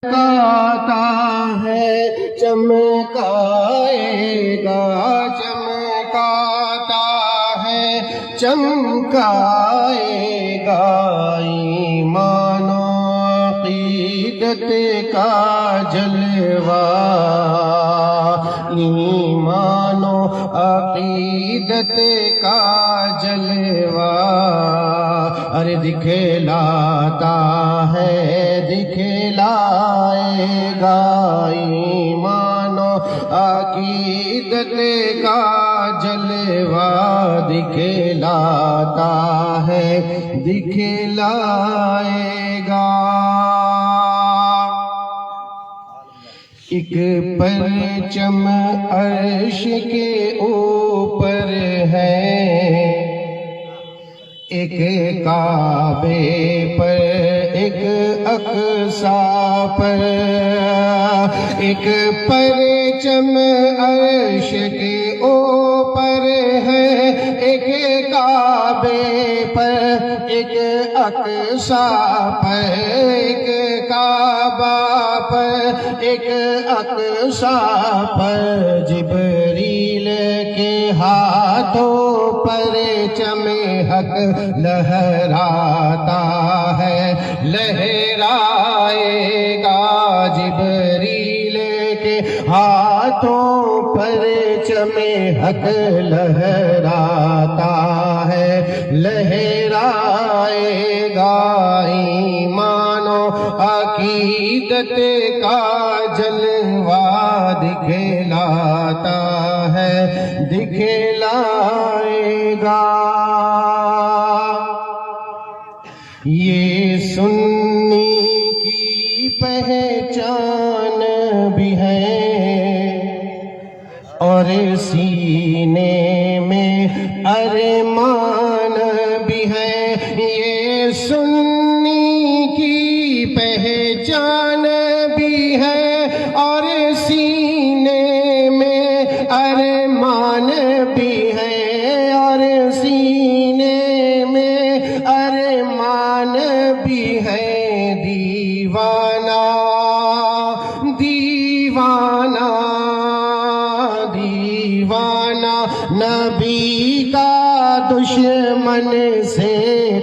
چمکاتا ہے چمکائے گا، چمکاتا ہے چمکائے گا، ایمان و عقیدت کا جلوہ، ایمان و عقیدت کا جلوہ، ارے دکھلاتا ہے دکھلائے گا، ایمان و عقیدت کا جلوہ، دکھلاتا ہے دکھلائے گا۔ ایک پرچم عرش کے اوپر ہے، ایک کعبے پر، ایک اقصیٰ پر، ایک پرچم عرش کے اوپر ہے، ایک کعبے پر، ایک اقصیٰ پر، ایک کعبہ پر، ایک اقصیٰ پر، جبریل کے ہاتھوں پرچم حق لہراتا ہے، لہرائے گا، جبریل کے ہاتھوں پرچم حق لہراتا ہے، لہرائے گا، ایمان و عقیدت کا جلوہ، دکھلاتا ہے دکھلائے گا۔ یہ سنی کی پہچان بھی ہے اور سینے میں ارمان بھی ہے، یہ سنی کی پہچان بھی ہے اور سینے میں ارمان بھی ہے، اور سینے میں ارمان بھی ہے، دیوانہ دیوانہ دیوانہ نبی کا دشمن سے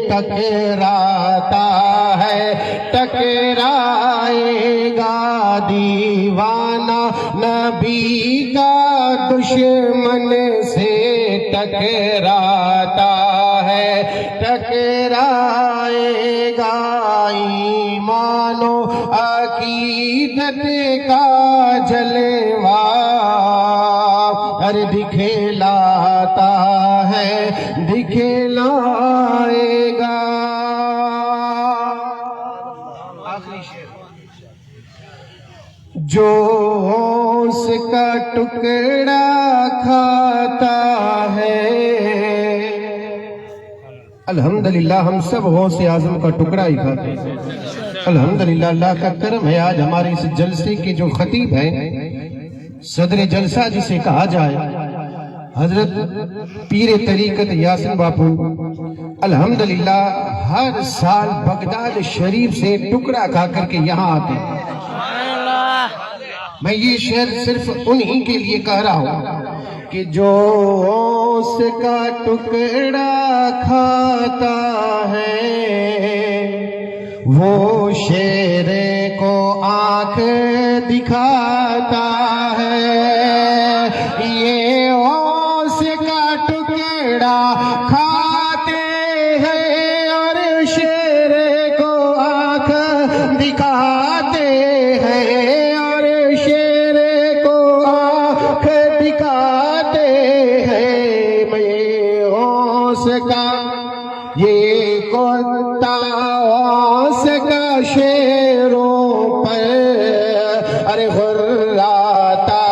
ٹکراتا ہے، ٹکرائے گا، دیوانہ نبی کا دشمن سے ٹکراتا ہے، ٹکرائے گا، ایمان و عقیدت کا جلوہ، ہر دکھلاتا ہے دکھلائے گا۔ جو اس کا ٹکڑا کھاتا ہے، الحمدللہ ہم سب غوث اعظم کا ٹکڑا ہی کھاتے ہیں، الحمدللہ اللہ کا کرم ہے۔ آج ہمارے اس جلسے کے جو خطیب ہیں، صدر جلسہ جسے کہا جائے، حضرت پیر طریقت یاسین باپو، الحمدللہ ہر سال بغداد شریف سے ٹکڑا کھا کر کے یہاں آتے ہیں۔ میں یہ شعر صرف انہی کے لیے کہہ رہا ہوں کہ جو اس کا ٹکڑا کھاتا ہے، وہ شیر کو آنکھ دکھاتا ہے، یہ اس کا ٹکڑا کھاتے ہیں اور شیر کو آنکھ دکھاتے ہیں، اور شیر کو آنکھ دکھاتے ہیں، میں اس کا یہ کتا اس کا شیروں پر ارے غراتا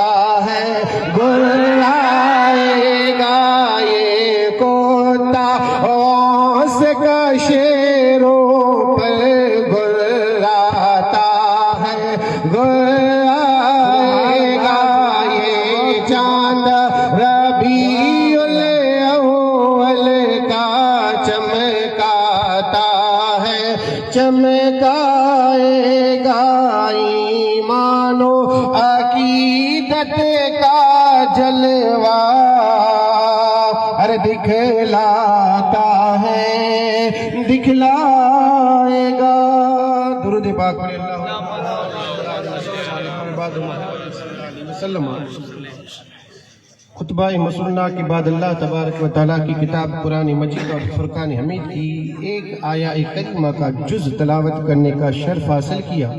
ہے، غرائے گا، یہ کتا اس کا شیروں پر غراتا ہے، غرائے گا، یہ چاند ربیع الاول کا چمکاتا ہے، چمکائے گا۔ حقیقت کا جلوہ ہر دکھلاتا ہے دکھلائے گا. درود پاک پڑھیں. خطبہ مسنہ کے بعد اللہ تبارک و تعالیٰ کی کتاب قرآن مجید اور فرقان حمید کی ایک آیہ کریمہ کا جز تلاوت کرنے کا شرف حاصل کیا.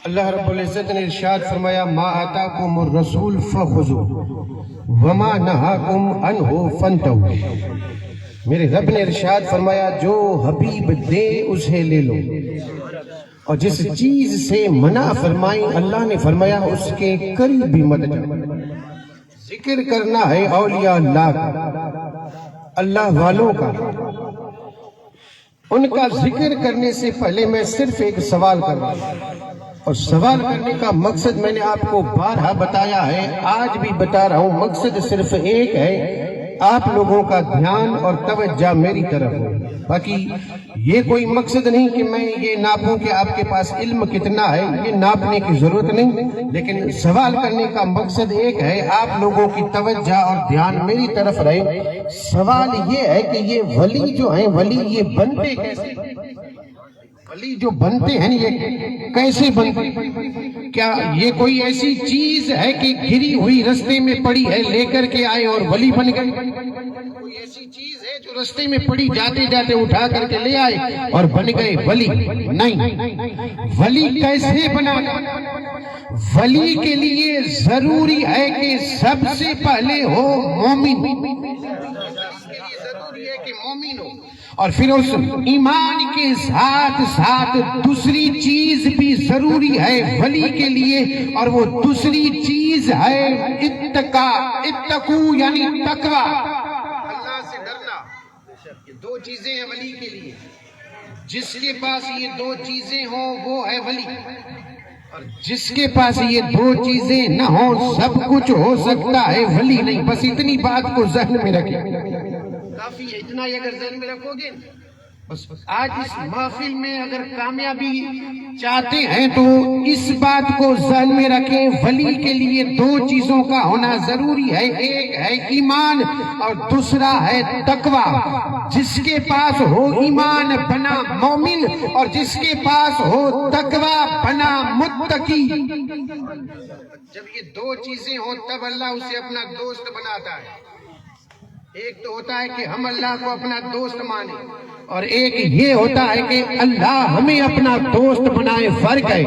اللہ رب العزت نے ارشاد فرمایا ما آتاکم الرسول فخذوا وما نہاکم عنہ فانتہوا. میرے رب نے ارشاد فرمایا جو حبیب دے اسے لے لو، اور جس چیز سے منع فرمائی اللہ نے فرمایا اس کے قریب بھی مت جاؤ. ذکر کرنا ہے اولیاء اللہ کا، اللہ والوں کا. ان کا ذکر کرنے سے پہلے میں صرف ایک سوال کر رہا ہوں، اور سوال کرنے کا مقصد میں نے آپ کو بارہا بتایا ہے، آج بھی بتا رہا ہوں. مقصد صرف ایک ہے، آپ لوگوں کا دھیان اور توجہ میری طرف ہو. باقی یہ کوئی مقصد نہیں کہ میں یہ ناپوں کہ آپ کے پاس علم کتنا ہے، یہ ناپنے کی ضرورت نہیں. لیکن سوال کرنے کا مقصد ایک ہے، آپ لوگوں کی توجہ اور دھیان میری طرف رہے. سوال یہ ہے کہ یہ ولی جو ہیں، ولی یہ بنتے کیسے؟ ولی جو بنتے ہیں یہ کیسے بنتے؟ کیا یہ کوئی ایسی چیز ہے کہ گری ہوئی رستے میں پڑی ہے لے کر کے آئے اور ولی بن گئے؟ کوئی ایسی چیز ہے جو رستے میں پڑی جاتے جاتے اٹھا کر کے لے آئے اور بن گئے ولی؟ نہیں. ولی کیسے بنا؟ ولی کے لیے ضروری ہے کہ سب سے پہلے ہو مومن. ضروری ہے کہ مومن ہو، اور پھر اس ایمان کے ساتھ ساتھ دوسری چیز بھی ضروری ہے ولی کے لیے، اور وہ دوسری چیز ہے اتقو یعنی تقوی، اللہ سے ڈرنا. یہ دو چیزیں ہیں ولی کے لیے. جس کے پاس یہ دو چیزیں ہوں وہ ہے ولی، اور جس کے پاس یہ دو چیزیں نہ ہوں سب کچھ ہو سکتا ہے ولی نہیں. بس اتنی بات کو ذہن میں رکھیں، کافی ہے. اتنا ہی اگر ذہن میں رکھو گے، بس آج اس محفل میں اگر کامیابی چاہتے ہیں تو اس بات کو ذہن میں رکھیں، ولی کے لیے دو چیزوں کا ہونا ضروری ہے. ایک ہے ایمان اور دوسرا ہے تقوی. جس کے پاس ہو ایمان بنا مومن، اور جس کے پاس ہو تقوی بنا متقی. جب یہ دو چیزیں ہوں تب اللہ اسے اپنا دوست بناتا ہے. ایک تو ہوتا ہے کہ ہم اللہ کو اپنا دوست مانیں، اور ایک یہ ہوتا ہے کہ اللہ ہمیں اپنا دوست بنائے. فرق ہے.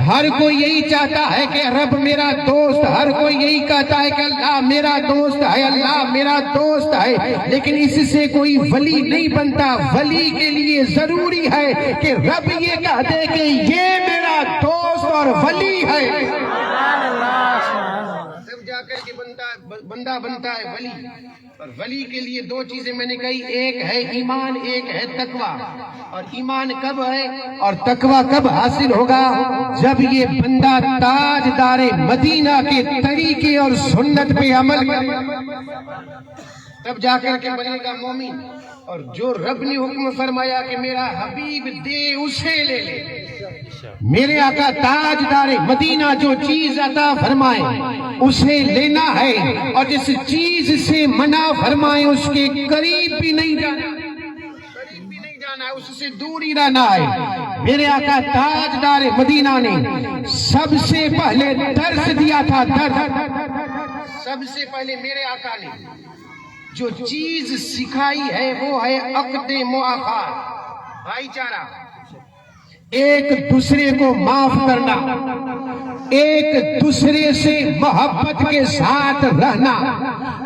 ہر کوئی یہی چاہتا ہے کہ رب میرا دوست، ہر کوئی یہی کہتا ہے کہ اللہ میرا دوست ہے، اللہ میرا دوست ہے، لیکن اس سے کوئی ولی نہیں بنتا. ولی کے لیے ضروری ہے کہ رب یہ کہہ دے کہ یہ میرا دوست اور ولی ہے، تب جا کر کے بندہ بنتا ہے ولی. اور ولی کے لیے دو چیزیں میں نے کہی، ایک ہے ایمان، ایک ہے تقوی. اور ایمان کب ہے اور تقوی کب حاصل ہوگا؟ جب یہ بندہ تاجدار مدینہ کے طریقے اور سنت پہ عمل کرے، تب جا کر کے بنے گا مومن. اور جو رب نے حکم فرمایا کہ میرا حبیب دے اسے لے لے، میرے آقا تاجدار مدینہ جو چیز عطا فرمائے اسے لینا ہے، اور جس چیز سے منع فرمائے اس کے قریب بھی نہیں جانا، اس سے دور ہی رہنا ہے. میرے آقا تاجدار مدینہ نے سب سے پہلے درس دیا تھا. سب سے پہلے میرے آقا نے جو چیز سکھائی ہے وہ ہے عقد مؤاخات، بھائی چارہ، ایک دوسرے کو معاف کرنا، ایک دوسرے سے محبت کے ساتھ رہنا،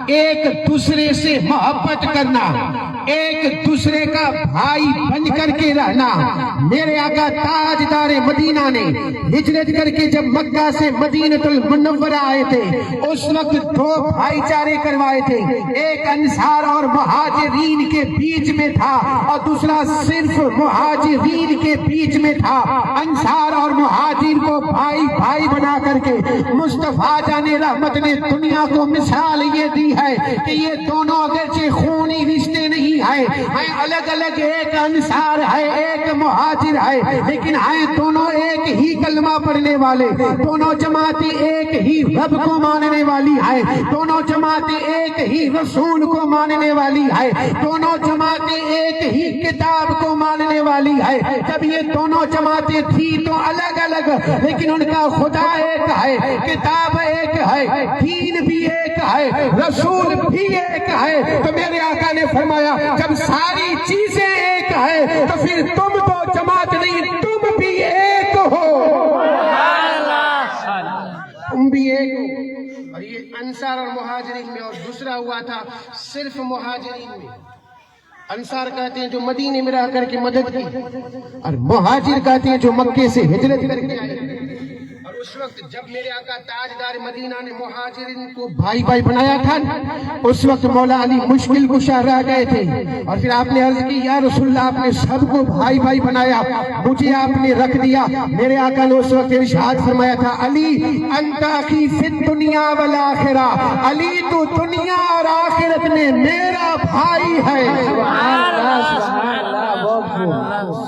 ایک دوسرے سے محبت کرنا، ایک دوسرے کا بھائی بن کر کے رہنا. میرے آقا تاجدار مدینہ نے ہجرت کر کے جب مکہ سے مدینہ المنورہ آئے تھے اس وقت دو بھائی چارے کروائے تھے. ایک انصار اور مہاجرین کے بیچ میں تھا، اور دوسرا صرف مہاجرین کے بیچ میں تھا. انصار اور مہاجر کو بھائی بھائی بنا فرما کر کے مصطفیٰ جان رحمت نے دنیا کو مثال یہ دی ہے کہ یہ دونوں اگرچہ خونی رشتے نہیں ہیں الگ الگ، ایک انصار ہے ایک مہاجر ہے، لیکن ہیں دونوں ایک ہی کلمہ پڑھنے والے، دونوں جماعتیں ایک ہی رب کو ماننے والی ہے، دونوں جماعتیں ایک ہی رسول کو ماننے والی ہے، دونوں جماعتیں ایک ہی کتاب کو ماننے والی ہے۔ جب یہ دونوں جماعتیں تھی تو الگ الگ، لیکن ان کا خدا ایک ہے، کتاب ایک ہے، دین بھی ایک ہے، رسول بھی ایک ہے۔ تو میرے آقا نے فرمایا جب ساری چیزیں ایک ہے تو پھر تم تو جماعت نہیں، تم بھی ایک ہو، تم بھی ایک ہو۔ اور یہ انصار اور مہاجرین میں، اور دوسرا ہوا تھا صرف مہاجرین میں۔ انصار کہتے ہیں جو مدینے میں رہ کر کے مدد کی، اور مہاجر کہتے ہیں جو مکے سے ہجرت کر کے آئے۔ اور اس وقت جب میرے آقا تاجدار مدینہ نے مہاجرین کو بھائی بھائی بنایا تھا، اس وقت مولا علی مشکل کشا رہ گئے تھے، اور پھر آپ نے عرض کی یا رسول اللہ آپ نے سب کو بھائی بھائی بنایا، مجھے آپ نے رکھ دیا۔ میرے آقا نے اس وقت ارشاد فرمایا تھا علی انت اخی فی الدنیا والآخرہ، علی تو دنیا اور آخرت میں میرا بھائی ہے۔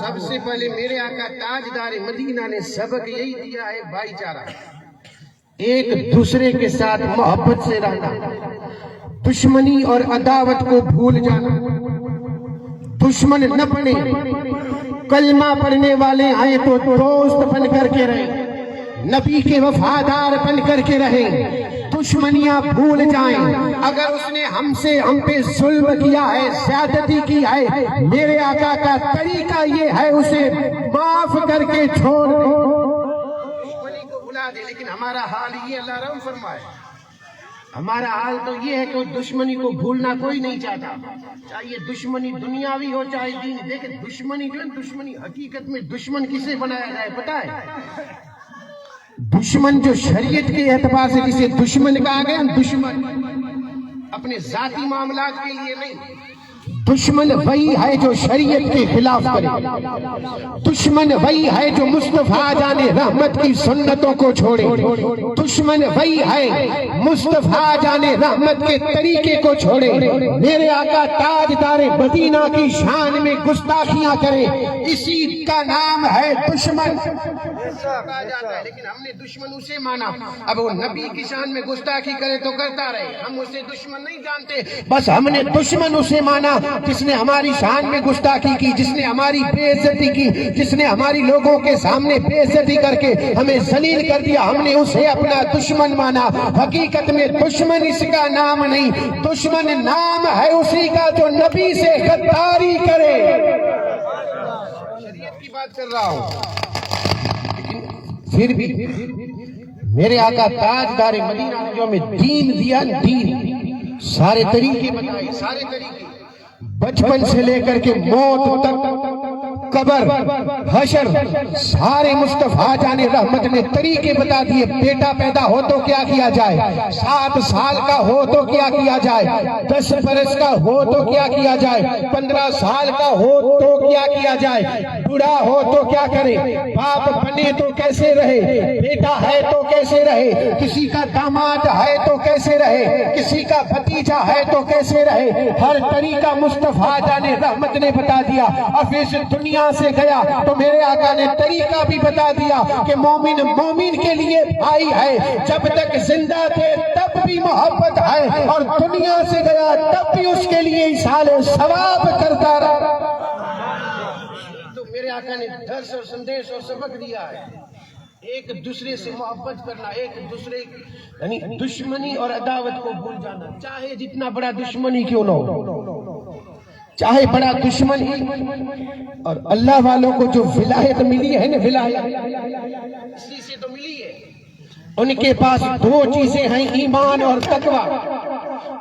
سب سے پہلے میرے آقا تاجدار مدینہ نے سبق یہی دیا ہے، بھائی چارہ، ایک دوسرے کے ساتھ محبت سے رہنا، دشمنی اور عداوت کو بھول جانا، دشمن نہ بنے، کلمہ پڑھنے والے آئے تو دوست بن کر کے رہیں، نبی کے وفادار بن کر کے رہیں، دشمنیاں بھول جائیں۔ اگر اس نے ہم پہ ظلم کیا ہے، زیادتی کی ہے، میرے آقا کا طریقہ یہ ہے اسے معاف کر کے چھوڑ دیں، دشمنی کو بھلا دے۔ لیکن ہمارا حال یہ، اللہ رحم فرمائے، ہمارا حال تو یہ ہے کہ دشمنی کو بھولنا کوئی نہیں چاہتا، چاہیے دشمنی دنیاوی ہو چاہے دین۔ دیکھیں دشمنی جو ہے، دشمنی حقیقت میں دشمن کسے بنایا جائے پتہ ہے؟ دشمن جو شریعت کے اعتبار سے جسے دشمن کہا گیا، دشمن اپنے ذاتی معاملات کے لیے نہیں، دشمن وہی ہے جو شریعت کے خلاف کرے، دشمن وہی ہے جو مصطفیٰ جان رحمت کی سنتوں کو چھوڑے، دشمن وہی ہے مصطفیٰ جان رحمت کے طریقے کو چھوڑے، میرے آقا تاجدار مدینہ کی شان میں گستاخیاں کرے، اسی کا نام ہے دشمن کہا جاتا ہے۔ لیکن ہم نے دشمن اسے مانا، اب وہ نبی کی شان میں گستاخی کرے تو کرتا رہے، ہم اسے دشمن نہیں جانتے، بس ہم نے دشمن اسے مانا جس نے ہماری شان میں گستاخی کی، جس نے ہماری بے عزتی کی، جس نے ہماری لوگوں کے سامنے بے عزتی کر کے ہمیں ذلیل کر دیا، ہم نے اسے اپنا دشمن مانا۔ حقیقت میں دشمن اس کا نام نہیں، دشمن نام ہے اسی کا جو نبی سے غداری کرے۔ شریعت کی بات کر رہا ہوں، پھر بھی میرے آقا تاجدار مدینہ نے جو ہمیں دین دیا، دین سارے طریقے بتائے، سارے طریقے، بچپن سے لے کر کے موت تک، قبر، حشر، سارے مصطفیٰ جان رحمت نے طریقے بتا دیے۔ بیٹا پیدا ہو تو کیا کیا جائے، 7 سال کا ہو تو کیا کیا جائے، 10 برس کا ہو تو کیا کیا جائے، 15 سال کا ہو تو کیا کیا جائے، بوڑھا ہو تو کیا کرے، باپ بنے تو کیسے رہے، بیٹا ہے تو کیسے رہے، کسی کا داماد ہے تو کیسے رہے، کسی کا بھتیجا ہے تو کیسے رہے، ہر طریقہ مصطفیٰ جان رحمت نے بتا دیا۔ اور پھر سے دنیا سے گیا تو میرے آقا نے طریقہ بھی بتا دیا کہ مومن مومن کے لیے بھائی ہے، جب تک زندہ تھے تب بھی محبت ہے، اور دنیا سے گیا تب بھی اس کے لیے ایصال ثواب کرتا رہا۔ تو میرے آقا نے درس اور سندیش اور سبق دیا ہے، ایک دوسرے سے محبت کرنا، ایک دوسرے یعنی دشمنی اور عداوت کو بھول جانا، چاہے جتنا بڑا دشمنی کیوں نہ ہو، چاہے بڑا دشمن ہی۔ اور اللہ والوں کو جو ولایت ملی ہے نا، ولایت اسی سے تو ملی ہے، ان کے پاس 2 چیزیں ہیں، ایمان اور تقوی،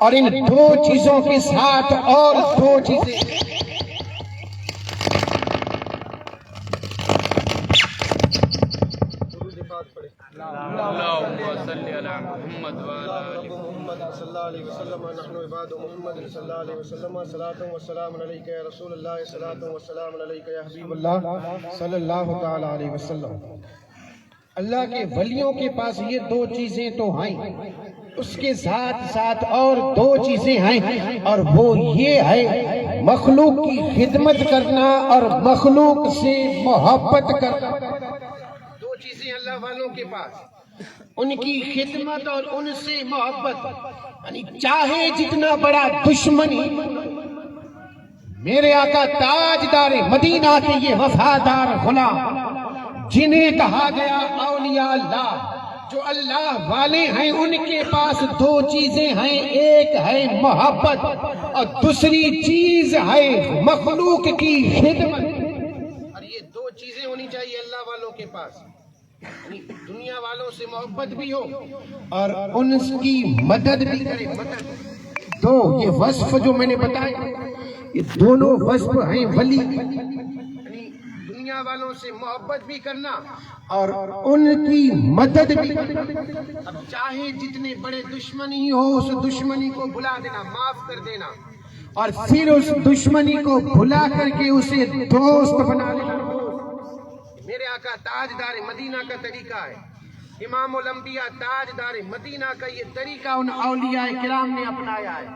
اور ان 2 چیزوں کے ساتھ اور 2 چیزیں، اللهم صل على محمد وعلى آل محمد صلی اللہ علیہ وسلم، نحن عباد محمد صلی اللہ علیہ وسلم، صلاۃ و سلام علیک یا رسول اللہ، صلاۃ و سلام علیک یا حبیب اللہ صلی اللہ تعالی علیہ وسلم۔ اللہ کے ولیوں کے پاس یہ دو چیزیں تو ہیں، اس کے ساتھ ساتھ اور دو چیزیں ہیں، اور وہ یہ ہے مخلوق کی خدمت کرنا اور مخلوق سے محبت کرنا۔ دو چیزیں اللہ والوں کے پاس، ان کی خدمت اور ان سے محبت۔ یعنی چاہے جتنا بڑا دشمنی، میرے آقا تاجدار مدینہ کے یہ وفادار غلام جنہیں کہا گیا اولیاء اللہ، جو اللہ والے ہیں، ان کے پاس دو چیزیں ہیں، ایک ہے محبت اور دوسری چیز ہے مخلوق کی خدمت۔ اور یہ دو چیزیں ہونی چاہیے اللہ والوں کے پاس، یعنی دنیا والوں سے محبت بھی ہو اور ان کی مدد بھی کرے۔ مدد دو، یہ وصف جو میں نے بتایا، یہ دونوں وصف ہیں ولی، یعنی دنیا والوں سے محبت بھی کرنا اور ان کی مدد بھی کرنا۔ اب چاہے جتنے بڑے دشمنی ہو، اس دشمنی کو بھلا دینا، معاف کر دینا، اور پھر اس دشمنی کو بھلا کر کے اسے دوست بنا لینا۔ میرے آقا تاجدار مدینہ کا طریقہ ہے، امام الانبیاء تاجدار مدینہ کا یہ طریقہ ان اولیاء کرام نے اپنایا ہے۔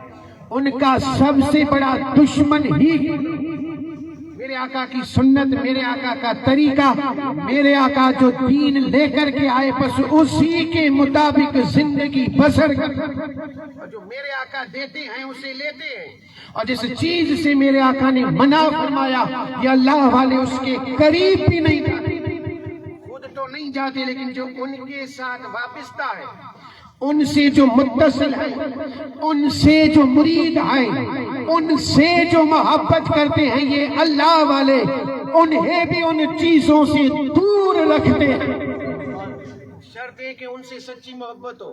ان کا سب سے بڑا دشمن ہی میرے آقا کی سنت، میرے آقا کا طریقہ، میرے آقا جو دین لے کر کے آئے بس اسی کے مطابق زندگی بسر کر، اور جو میرے آقا دیتے ہیں اسے لیتے ہیں، اور جس چیز سے میرے آقا نے منع فرمایا یہ اللہ والے اس کے قریب بھی نہیں جاتے، خود تو نہیں جاتے لیکن جو ان کے ساتھ وابستہ ہے، ان سے جو متصل ہے، ان سے جو مرید ہے، ان سے جو محبت کرتے ہیں، یہ اللہ والے انہیں بھی ان چیزوں سے دور رکھتے ہیں۔ شرط ہے کہ ان سے سچی محبت ہو،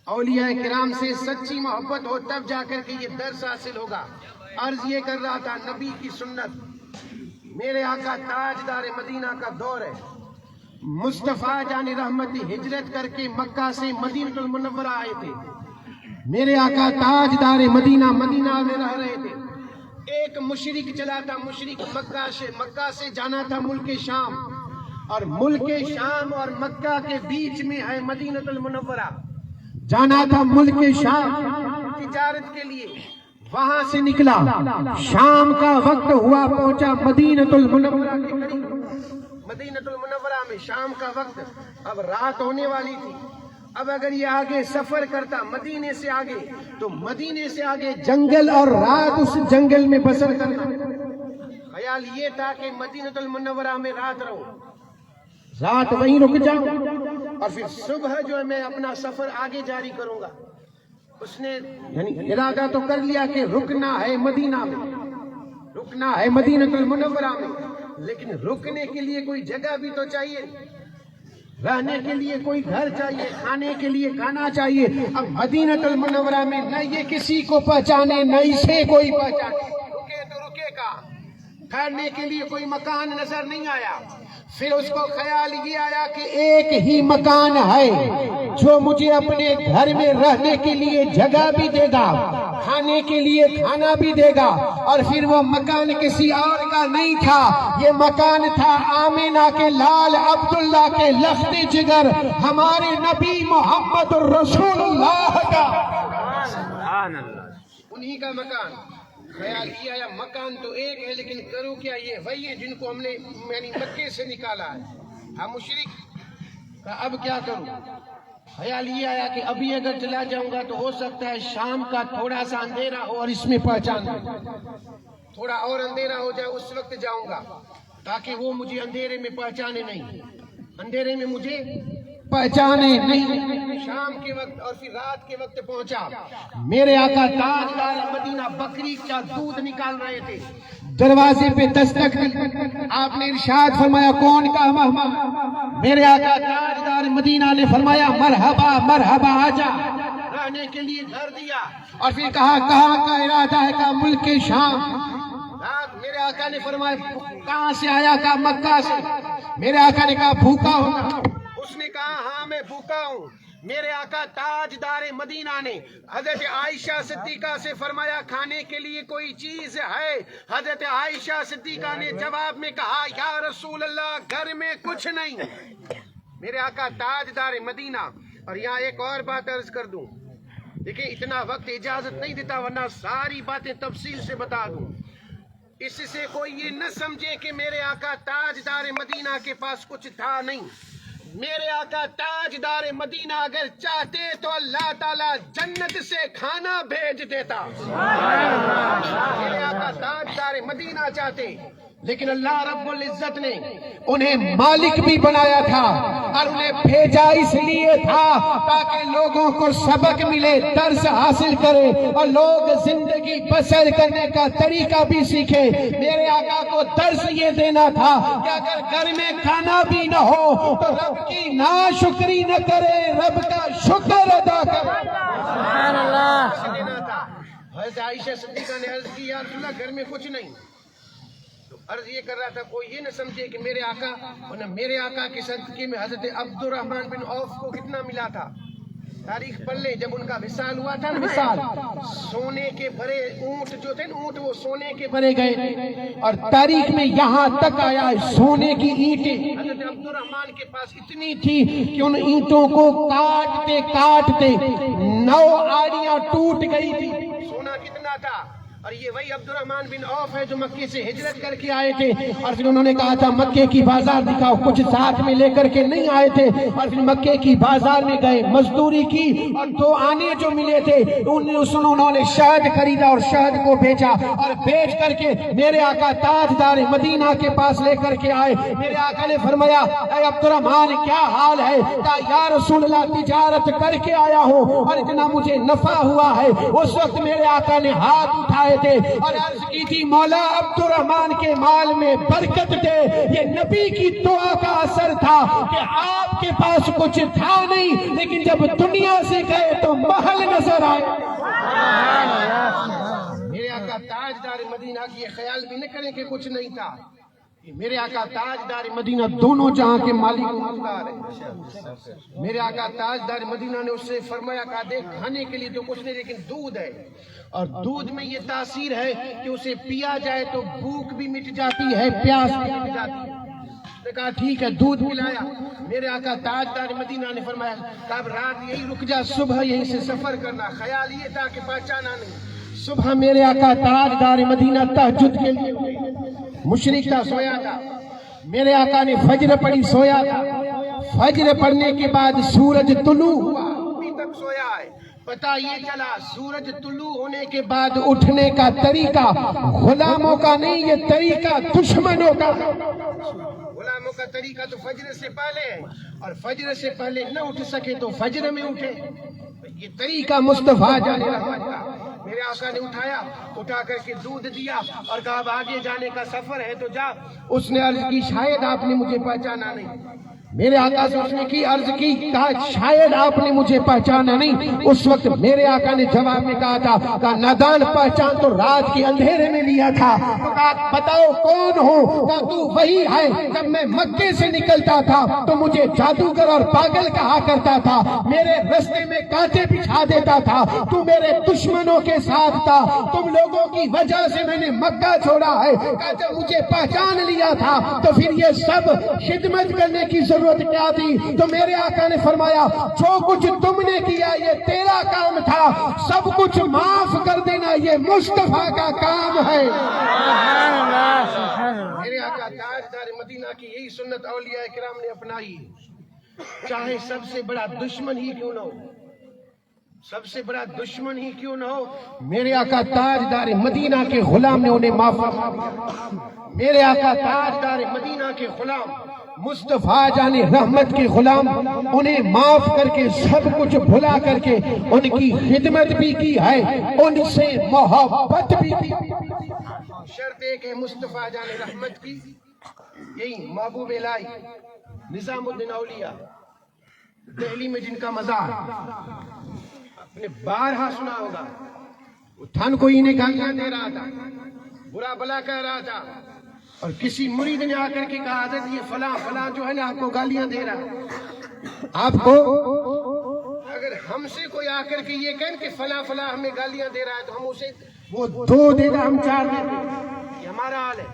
اولیاء کرام سے سچی محبت ہو، تب جا کر کے یہ درس حاصل ہوگا۔ عرض یہ کر رہا تھا، نبی کی سنت، میرے آقا تاجدار مدینہ کا دور ہے، مصطفیٰ جان رحمت ہجرت کر کے مکہ سے مدینہ المنورہ آئے تھے، میرے آقا تاجدار مدینہ مدینہ میں رہ رہے تھے۔ ایک مشرک چلا تھا، مشرک مکہ سے جانا تھا ملک شام، اور ملک شام اور مکہ کے بیچ میں ہے مدینہ المنورہ، جانا تھا ملک شام تجارت کے لیے، وہاں سے نکلا، شام کا وقت ہوا، پہنچا مدینہ المنورہ کے قریب، مدینہ المنورہ میں شام کا وقت، اب رات ہونے والی تھی۔ اب اگر یہ آگے سفر کرتا مدینے سے آگے، تو مدینے سے آگے جنگل اور رات اس جنگل میں بسر کرنا۔ خیال یہ تھا کہ مدینہ المنورہ میں رات رہوں، رات وہیں رک جاؤں، اور پھر صبح جو ہے میں اپنا سفر آگے جاری کروں گا۔ اس نے یعنی ارادہ تو کر لیا کہ رکنا ہے مدینہ میں، رکنا ہے مدینہ المنورہ میں، لیکن رکنے کے لیے کوئی جگہ بھی تو چاہیے، رہنے کے لیے کوئی گھر چاہیے، کھانے کے لیے کھانا چاہیے۔ اب مدینہ المنورہ میں نہ یہ کسی کو پہچانے نہ اسے کوئی پہچانے، رکے تو رکے کہاں، ٹھہرنے کے لیے کوئی مکان نظر نہیں آیا۔ پھر اس کو خیال یہ آیا کہ ایک ہی مکان ہے جو مجھے اپنے گھر میں رہنے کے لیے جگہ بھی دے گا، کھانے کے لیے کھانا بھی دے گا، اور پھر وہ مکان کسی اور کا نہیں تھا، یہ مکان تھا آمینہ کے لال عبداللہ کے لخت جگر ہمارے نبی محمد الرسول اللہ کا، انہی کا مکان۔ خیال یہ آیا مکان تو ایک ہے لیکن کروں کیا، یہ وہی ہے جن کو ہم نے یعنی مکے سے نکالا ہے، ہم مشرک، اب کیا کروں۔ خیال یہ آیا کہ ابھی اگر چلا جاؤں گا تو ہو سکتا ہے شام کا تھوڑا سا اندھیرا ہو اور اس میں پہچان لوں، تھوڑا اور اندھیرا ہو جائے اس وقت جاؤں گا تاکہ وہ مجھے اندھیرے میں پہچانے نہیں، اندھیرے میں مجھے پہچانے نہیں۔ شام کے وقت اور پھر رات کے وقت پہنچا، میرے آقا تاجدار مدینہ بکری کا دودھ نکال رہے تھے، دروازے پہ دستک دی، آپ نے ارشاد فرمایا کون کا مہمان؟ میرے آقا تاجدار مدینہ نے فرمایا مرحبا مرحبا، آجا، رہنے کے لیے گھر دیا، اور پھر کہا کہاں کا ارادہ ہے؟ کہا ملک شام۔ میرے آقا نے فرمایا کہاں سے آیا؟ کہا مکہ سے۔ میرے آقا نے کہا بھوکا ہوگا؟ اس نے کہا ہاں میں بھوکا ہوں۔ میرے آقا تاجدار مدینہ نے حضرت عائشہ صدیقہ سے فرمایا کھانے کے لیے کوئی چیز ہے؟ حضرت عائشہ صدیقہ نے جواب میں کہا یا رسول اللہ گھر میں کچھ نہیں، میرے آقا تاجدار مدینہ. اور یہاں ایک اور بات عرض کر دوں, دیکھیں اتنا وقت اجازت نہیں دیتا ورنہ ساری باتیں تفصیل سے بتا دوں. اس سے کوئی یہ نہ سمجھے کہ میرے آقا تاجدار مدینہ کے پاس کچھ تھا نہیں. میرے آقا تاجدار مدینہ اگر چاہتے تو اللہ تعالیٰ جنت سے کھانا بھیج دیتا. میرے آقا تاجدار مدینہ چاہتے, لیکن اللہ رب العزت نے انہیں مالک بھی بنایا تھا اور انہیں بھیجا اس لیے تھا تاکہ لوگوں کو سبق ملے, درس حاصل کرے اور لوگ زندگی بسر کرنے کا طریقہ بھی سیکھے. میرے آقا کو درس یہ دینا تھا کہ اگر گھر میں کھانا بھی نہ ہو تو رب کی ناشکری نہ کرے, رب کا شکر ادا کرے. سبحان اللہ. حضرت عائشہ صدیقہ نے عرض کی, یا رسول اللہ گھر میں کچھ نہیں. عرض یہ کر رہا تھا کوئی یہ نہ سمجھے کہ میرے آقا, ورنہ میرے آقا کے صدقے میں حضرت عبد الرحمن بن عوف کو کتنا ملا تھا. تاریخ پڑھ لیں, جب ان کا وصال ہوا تھا نا, وصال, سونے کے بھرے اونٹ جو تھے نا, اونٹ وہ سونے کے بھرے گئے اور تاریخ میں یہاں تک آیا ہے سونے کی اینٹیں حضرت عبد الرحمن کے پاس اتنی تھی کہ ان اینٹوں کو کاٹتے کاٹتے 9 آڑیاں ٹوٹ گئی تھی. سونا کتنا تھا. اور یہ وہی عبد الرحمن بن عوف ہے جو مکے سے ہجرت کر کے آئے تھے اور پھر انہوں نے کہا تھا مکے کی بازار دکھاؤ, کچھ ساتھ میں لے کر کے نہیں آئے تھے اور پھر مکے کی بازار میں گئے, مزدوری کی اور 2 آنے جو ملے تھے انہوں نے شہد خریدا اور شہد کو بیچا اور بیچ کر کے میرے آقا تاجدار مدینہ کے پاس لے کر کے آئے. میرے آقا نے فرمایا اے عبد الرحمن کیا حال ہے؟ کہا یا رسول اللہ تجارت کر کے آیا ہوں اور اتنا مجھے نفع ہوا ہے. اس وقت میرے آقا نے ہاتھ اٹھائے تھے اور عرض کی تھی مولا عبد الرحمن کے مال میں برکت دے. یہ نبی کی دعا کا اثر تھا کہ آپ کے پاس کچھ تھا نہیں, لیکن جب دنیا سے گئے تو محل نظر آئے. میرے آقا تاجدار مدینہ کی یہ خیال بھی نہ کریں کہ کچھ نہیں تھا. میرے آقا تاجدار مدینہ دونوں جہاں کے مالک و مختار ہے. میرے آقا تاجدار مدینہ نے اس سے فرمایا کہا دیکھ کھانے کے لیے تو کچھ نہیں لیکن دودھ ہے, اور دودھ میں یہ تاثیر ہے کہ اسے پیا جائے تو بھوک بھی مٹ جاتی ہے, پیاس بھی مٹ جاتی ہے. نے کہا ٹھیک ہے, دودھ پلایا. میرے آقا تاجدار مدینہ نے فرمایا کہ اب رات یہی رک جا, صبح یہیں سے سفر کرنا. خیال یہ تھا کہ پہچانا نہیں. صبح میرے آقا تاجدار مدینہ تہجد کے لیے مشرق تھا, سویا تھا. میرے آقا نے فجر پڑھی, سویا تھا. فجر پڑھنے کے بعد سورج طلوع ہوا, ابھی تک سویا ہے. پتہ یہ چلا سورج طلوع ہونے کے بعد اٹھنے کا طریقہ غلاموں کا نہیں, یہ طریقہ دشمنوں کا. غلاموں کا طریقہ تو فجر سے پہلے ہے, اور فجر سے پہلے نہ اٹھ سکے تو فجر میں اٹھے. یہ طریقہ مصطفیٰ جان رحمت کا. میرے آقا نے اٹھایا, اٹھا کر کے دودھ دیا اور کہا اب آگے جانے کا سفر ہے تو جا. اس نے عرض کی شاید آپ نے مجھے پہچانا نہیں. میرے آقا سے اس نے کی عرض کی, کہا شاید آپ نے مجھے پہچانا نہیں. اس وقت میرے آقا نے جواب میں کہا تھا, کہا نادان پہچان تو رات کے اندھیرے میں لیا تھا. تو کہا بتاؤ کون ہو؟ کہا تو وہی ہے جب میں مکے سے نکلتا تھا تو مجھے جادوگر اور پاگل کہا کرتا تھا, میرے رستے میں کانٹے بچھا دیتا تھا, تو میرے دشمنوں کے ساتھ تھا, تم لوگوں کی وجہ سے میں نے مکہ چھوڑا ہے. کہا جب مجھے پہچان لیا تھا تو پھر یہ سب خدمت کرنے کی ضرورت کیا تھی؟ تو میرے آقا نے فرمایا جو کچھ تم نے کیا یہ تیرا کام تھا, سب کچھ معاف کر دینا یہ مصطفیٰ کا کام ہے. میرے آقا تاجدار مدینہ کی یہی سنت اولیاء کرام نے اپنائی, چاہے سب سے بڑا دشمن ہی کیوں نہ ہو, سب سے بڑا دشمن ہی کیوں نہ ہو, میرے آقا تاجدار مدینہ کے غلام نے انہیں معاف فرمایا. میرے آقا تاجدار مدینہ کے غلام مصطفیٰ جان رحمت کے غلام انہیں معاف کر کے سب کچھ بھلا کر کے ان کی خدمت بھی کی ہے, ان سے محبت بھی کی. شرط ایک ہے مصطفیٰ جان رحمت کی, یہی محبوب الہی نظام الدین اولیاء دہلی میں جن کا مزار آپ نے بارہا سنا ہوگا, وہ تھن کو انہیں گالیاں دے رہا تھا, برا بلا کہہ رہا تھا, اور کسی مرید نے آ کر کے کہا حضرت یہ فلاں فلاں جو ہے نا آپ کو گالیاں دے رہا ہے. آپ کو اگر ہم سے کوئی آ کر کے یہ کہیں کہ فلاں فلاں ہمیں گالیاں دے رہا ہے تو ہم اسے وہ 2 دے ہم 4 دے. یہ ہمارا حال ہے,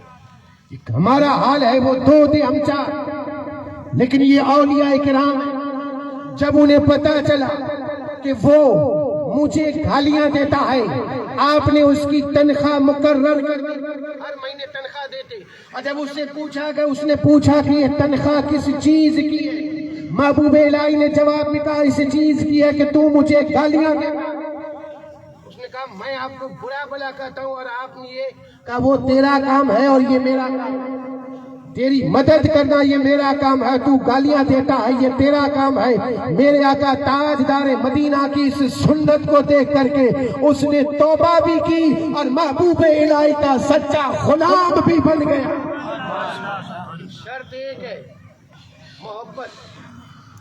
ہمارا حال ہے, وہ 2 دے ہم 4. لیکن یہ اولیاء کرام جب انہیں پتا چلا کہ وہ مجھے گالیاں دیتا ہے، آپ نے اس کی تنخواہ مقرر کر دی، ہر مہینے تنخواہ دیتے، اور جب اس سے پوچھا کہ اس نے پوچھا کہ یہ تنخواہ کس چیز کی ہے، محبوب الہی نے جواب میں کہا اس چیز کی ہے کہ تو مجھے گالیاں دیتا ہے۔ اس نے کہا میں آپ کو برا بلا کہتا ہوں، اور آپ نے یہ کہا وہ تیرا کام ہے اور یہ میرا کام ہے، تیری مدد کرنا یہ میرا کام ہے، تو گالیاں دیتا ہے یہ تیرا کام ہے۔ میرے آقا تاجدار مدینہ کی اس سنت کو دیکھ کر کے اس نے توبہ بھی کی اور محبوب الہی کا سچا غلام بھی بن گیا۔ شرط ایک ہے، محبت،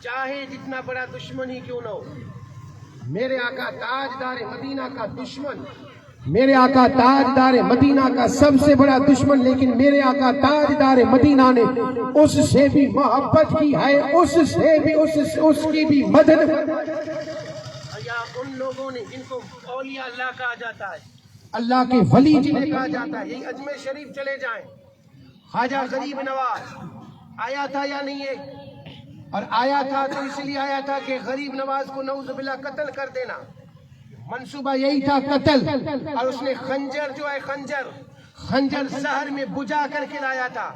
چاہے جتنا بڑا دشمن ہی کیوں نہ ہو۔ میرے آقا تاجدار مدینہ کا دشمن، میرے آقا تاجدار مدینہ کا سب سے بڑا دشمن، لیکن میرے آقا تاجدار مدینہ نے اس سے بھی محبت کی ہے، اس سے بھی اس کی بھی مدد۔ یا ان لوگوں نے جن کو اولیاء اللہ کہا جاتا ہے، اللہ کے ولی جنہیں کہا جاتا ہے، یہی اجمیر شریف چلے جائیں، خواجہ غریب نواز آیا تھا یا نہیں ہے؟ اور آیا تھا تو اس لیے آیا تھا کہ غریب نواز کو نعوذ باللہ قتل کر دینا، منصوبہ یہی تھا قتل، اور اس نے خنجر جو ہے خنجر زہر میں بجھا کر کے لایا تھا،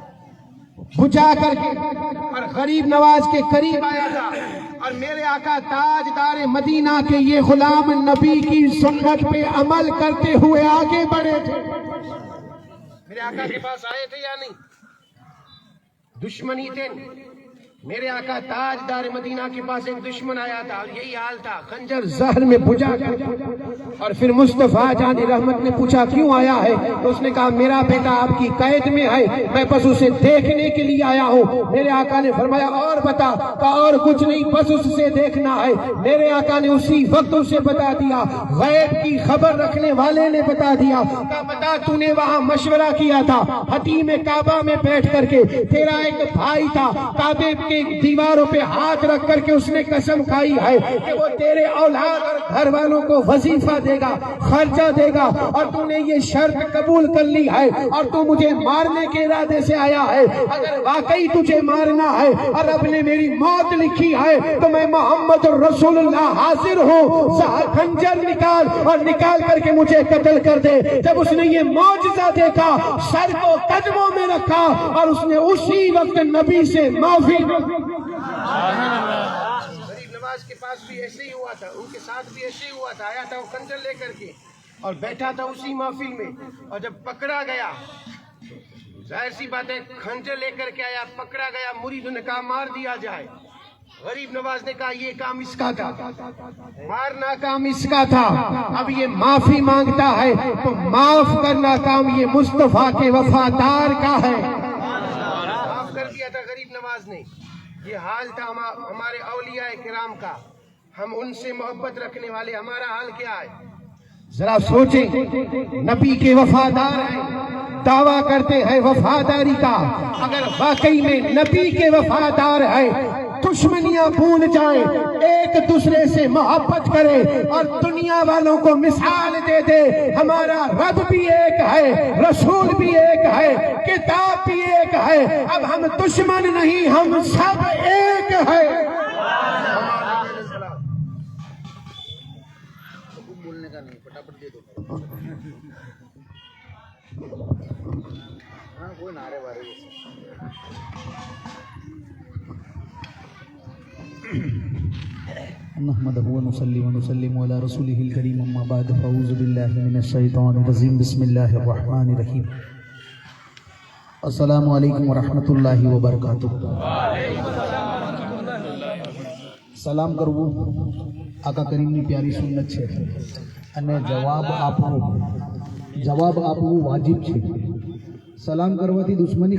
بجھا کر کے، اور غریب نواز کے قریب آیا تھا، اور میرے آقا تاجدار مدینہ کے یہ غلام نبی کی سنت پہ عمل کرتے ہوئے آگے بڑھے تھے۔ میرے آقا کے پاس آئے تھے یا نہیں؟ دشمنی تھے۔ میرے آقا تاجدار مدینہ کے پاس ایک دشمن آیا تھا اور یہی حال تھا، خنجر زہر میں بجھا کر، اور پھر مصطفیٰ جان رحمت نے پوچھا کیوں آیا ہے؟ تو اس نے کہا میرا بیٹا آپ کی قید میں ہے، میں بس اسے دیکھنے کے لیے آیا ہوں۔ میرے آقا نے فرمایا اور بتا؟ کہا اور کچھ نہیں، بس اس سے دیکھنا ہے۔ میرے آقا نے اسی وقت اسے بتا دیا، غیب کی خبر رکھنے والے نے بتا دیا، کہا بتا تو نے وہاں مشورہ کیا تھا حتیم کعبہ میں بیٹھ کر کے، تیرا ایک بھائی تھا کعبے دیواروں پہ ہاتھ رکھ کر کے اس نے قسم کھائی ہے کہ وہ تیرے اولاد اور گھر والوں کو وظیفہ دے گا، خرچہ دے گا، اور تو نے یہ شرط قبول کر لی ہے اور تو مجھے مارنے کے ارادے سے آیا ہے۔ اگر واقعی تجھے مارنا ہے اور رب نے میری موت لکھی ہے تو میں محمد رسول اللہ حاضر ہوں، خنجر نکال اور نکال کر کے مجھے قتل کر دے۔ جب اس نے یہ معجزہ دیکھا سر کو قدموں میں رکھا اور اس نے اسی وقت نبی سے معافی۔ غریب نواز کے پاس بھی ایسے ہی ہوا تھا، ان کے ساتھ بھی ایسے ہی ہوا تھا، آیا تھا وہ خنجر لے کر کے اور بیٹھا تھا اسی محفل میں، اور جب پکڑا گیا، ظاہر سی بات ہے خنجر لے کر کے آیا، پکڑا گیا، مرید نے کہا مار دیا جائے، غریب نواز نے کہا یہ کام اس کا تھا، مارنا کام اس کا تھا، اب یہ معافی مانگتا ہے تو معاف کرنا کام یہ مصطفیٰ کے وفادار کا ہے۔ معاف کر دیا تھا غریب نواز نے۔ یہ حال تھا ہمارے اولیاء کرام کا، ہم ان سے محبت رکھنے والے، ہمارا حال کیا ہے؟ ذرا سوچیں، نبی کے وفادار ہیں، دعویٰ کرتے ہیں وفاداری کا، اگر واقعی میں نبی کے وفادار ہیں، دشمنیاں بھول جائیں، ایک دوسرے سے محبت کرے اور دنیا والوں کو مثال دے دے ہمارا رب بھی ایک ہے، رسول بھی ایک ہے، کتاب بھی ایک ہے، اب ہم دشمن نہیں، ہم سب ایک ہے۔ بولنے کا نہیں، پٹاپٹ دے دو، کوئی نعرے بارے نحمده ونصلي ونسلم على رسوله الكريم اما بعد فاعوذ بالله من الشيطان الرجيم بسم الله الرحمن الرحيم السلام علیکم ورحمۃ اللہ وبرکاتہ۔ سلام کرو آقا کریم ની પ્યારી સુન્નત છે અને જવાબ આપવો વાજિબ છે। સલામ કરવાથી દુશ્મની